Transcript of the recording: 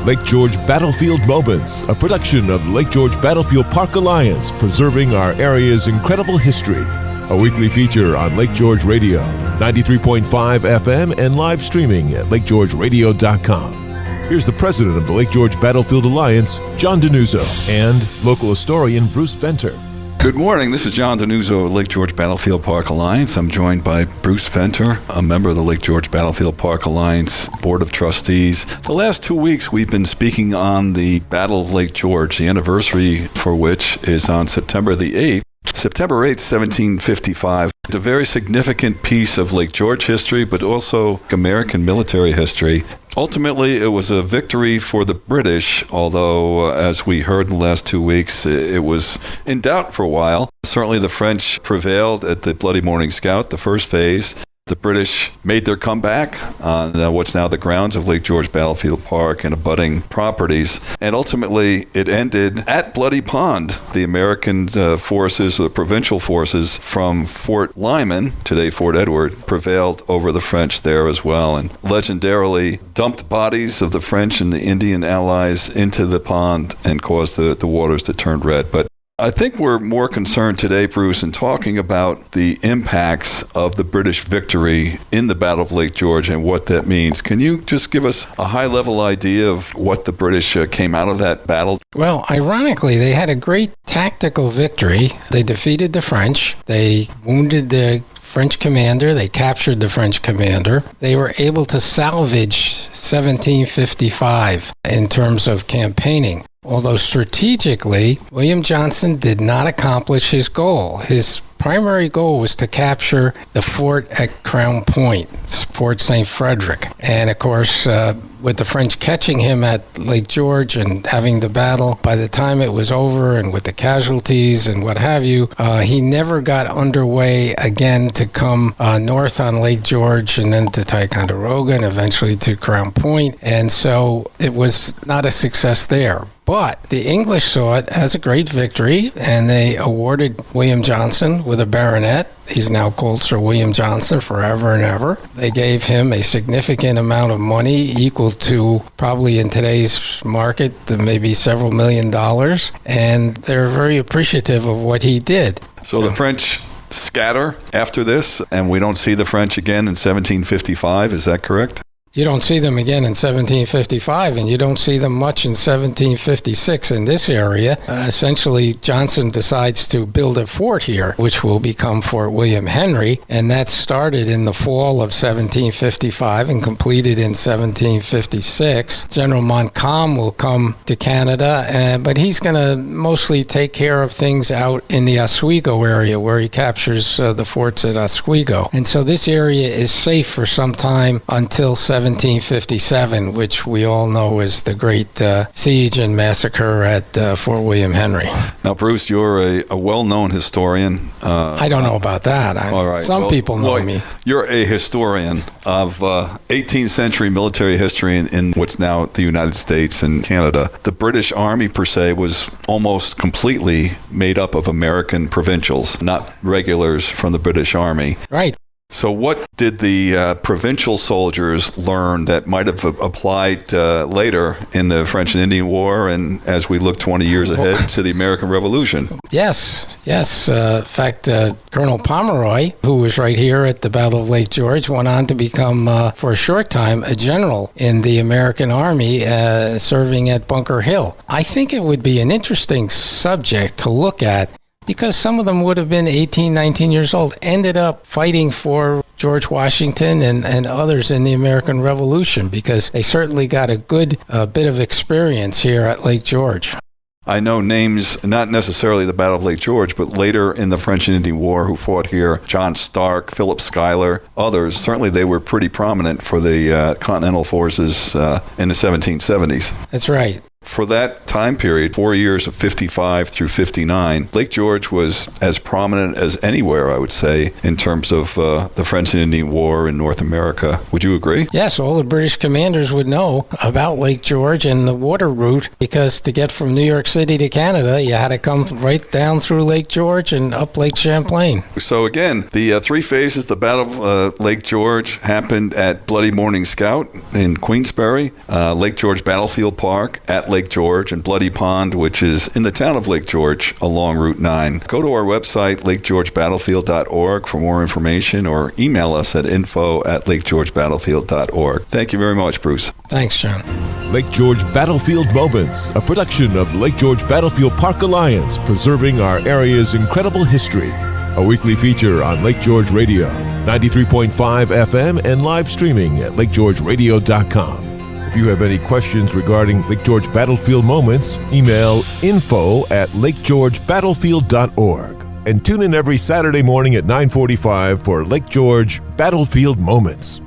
Lake George Battlefield Moments, a production of the Lake George Battlefield Park Alliance, preserving our area's incredible history. A weekly feature on Lake George Radio, 93.5 FM, and live streaming at lakegeorgeradio.com. Here's the president of the Lake George Battlefield Alliance, John DiNuzzo, and local historian Bruce Venter. Good morning. This is John DiNuzzo of Lake George Battlefield Park Alliance. I'm joined by Bruce Venter, a member of the Lake George Battlefield Park Alliance Board of Trustees. The last 2 weeks, we've been speaking on the Battle of Lake George, the anniversary for which is on September the 8th. September 8th, 1755. It's a very significant piece of Lake George history, but also American military history. Ultimately, it was a victory for the British, although, as we heard in the last 2 weeks, it was in doubt for a while. Certainly the French prevailed at the Bloody Morning Scout, the first phase. The British made their comeback on what's now the grounds of Lake George Battlefield Park and abutting properties. And ultimately, it ended at Bloody Pond. The American forces, or the provincial forces from Fort Lyman, today Fort Edward, prevailed over the French there as well, and legendarily dumped bodies of the French and the Indian allies into the pond and caused the waters to turn red. But I think we're more concerned today, Bruce, in talking about the impacts of the British victory in the Battle of Lake George and what that means. Can you just give us a high-level idea of what the British came out of that battle? Well, ironically, they had a great tactical victory. They defeated the French. They wounded the French commander. They captured the French commander. They were able to salvage 1755 in terms of campaigning. Although strategically, William Johnson did not accomplish his goal. His primary goal was to capture the fort at Crown Point, Fort St. Frederick. And of course, with the French catching him at Lake George and having the battle, by the time it was over and with the casualties and what have you, he never got underway again to come north on Lake George and then to Ticonderoga and eventually to Crown Point. And so it was not a success there. But the English saw it as a great victory, and they awarded William Johnson with a baronet. He's now called Sir William Johnson forever and ever. They gave him a significant amount of money, equal to probably in today's market maybe several $1 million, and they're very appreciative of what he did. So the French scatter after this, and we don't see the French again in 1755, is that correct? You don't see them again in 1755, and you don't see them much in 1756 in this area. Essentially, Johnson decides to build a fort here, which will become Fort William Henry, and that started in the fall of 1755 and completed in 1756. General Montcalm will come to Canada, but he's going to mostly take care of things out in the Oswego area, where he captures the forts at Oswego. And so this area is safe for some time until 1757, which we all know is the great siege and massacre at Fort William Henry. Now, Bruce, you're a well-known historian. I don't know about that. All right. Some people know me. You're a historian of 18th century military history in what's now the United States and Canada. The British Army, per se, was almost completely made up of American provincials, not regulars from the British Army. Right. So what did the provincial soldiers learn that might have applied later in the French and Indian War and as we look 20 years ahead to the American Revolution? Yes. In fact, Colonel Pomeroy, who was right here at the Battle of Lake George, went on to become, for a short time, a general in the American Army, serving at Bunker Hill. I think it would be an interesting subject to look at, because some of them would have been 18, 19 years old, ended up fighting for George Washington and others in the American Revolution, because they certainly got a good bit of experience here at Lake George. I know names, not necessarily the Battle of Lake George, but later in the French and Indian War who fought here, John Stark, Philip Schuyler, others. Certainly they were pretty prominent for the Continental Forces in the 1770s. That's right. For that time period, 4 years of 55 through 59, Lake George was as prominent as anywhere, I would say, in terms of the French and Indian War in North America. Would you agree? Yes, all the British commanders would know about Lake George and the water route, because to get from New York City to Canada, you had to come right down through Lake George and up Lake Champlain. So again, the 3 phases, the Battle of Lake George happened at Bloody Morning Scout in Queensbury, Lake George Battlefield Park at Lake George, and Bloody Pond, which is in the town of Lake George along Route 9. Go to our website, lakegeorgebattlefield.org, for more information, or email us at info@lakegeorgebattlefield.org. Thank you very much, Bruce. Thanks, John. Lake George Battlefield Moments, a production of the Lake George Battlefield Park Alliance, preserving our area's incredible history. A weekly feature on Lake George Radio, 93.5 FM, and live streaming at lakegeorgeradio.com. If you have any questions regarding Lake George Battlefield Moments, email info@lakegeorgebattlefield.org. And tune in every Saturday morning at 9:45 for Lake George Battlefield Moments.